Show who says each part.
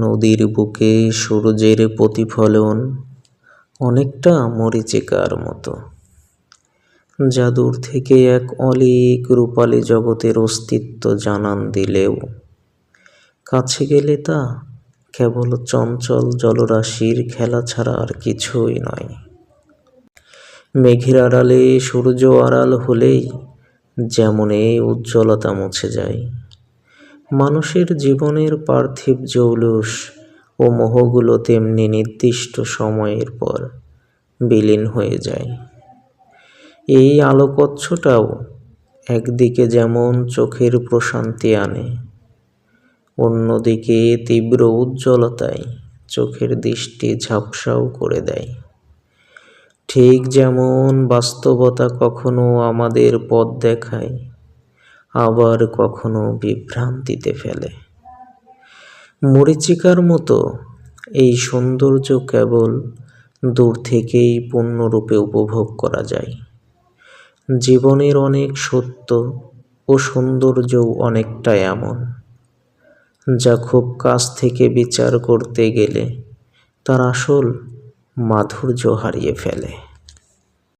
Speaker 1: নদীর বুকে সূর্যের প্রতিফলন অনেকটা মরীচিকার মতো, যা দূর থেকে এক অলীক রূপালী জগতের অস্তিত্ব জানান দিলেও কাছে গেলে তা কেবল চঞ্চল জলরাশির খেলা ছাড়া আর কিছুই নয়। মেঘের আড়ালে সূর্য আড়াল হলেই যেমন এই উজ্জ্বলতা মুছে যায়, মানুষের জীবনের পার্থিব জৌলুস ও মোহগুলো তেমনি নির্দিষ্ট সময়ের পর বিলীন হয়ে যায়। এই আলোকচ্ছটাও একদিকে যেমন চোখের প্রশান্তি আনে, অন্যদিকে তীব্র উজ্জ্বলতায় চোখের দৃষ্টি ঝাপসাও করে দেয়। ঠিক যেমন বাস্তবতা কখনো আমাদের পথ দেখায়, আবার কখনো বিভ্রান্তিতে ফেলে। মরীচিকার মতো এই সৌন্দর্য কেবল দূর থেকেই পূর্ণরূপে উপভোগ করা যায়। জীবনের অনেক সত্য ও সৌন্দর্যও অনেকটা এমন, যা খুব কাছ থেকে বিচার করতে গেলে তার আসল মাধুর্য হারিয়ে ফেলে।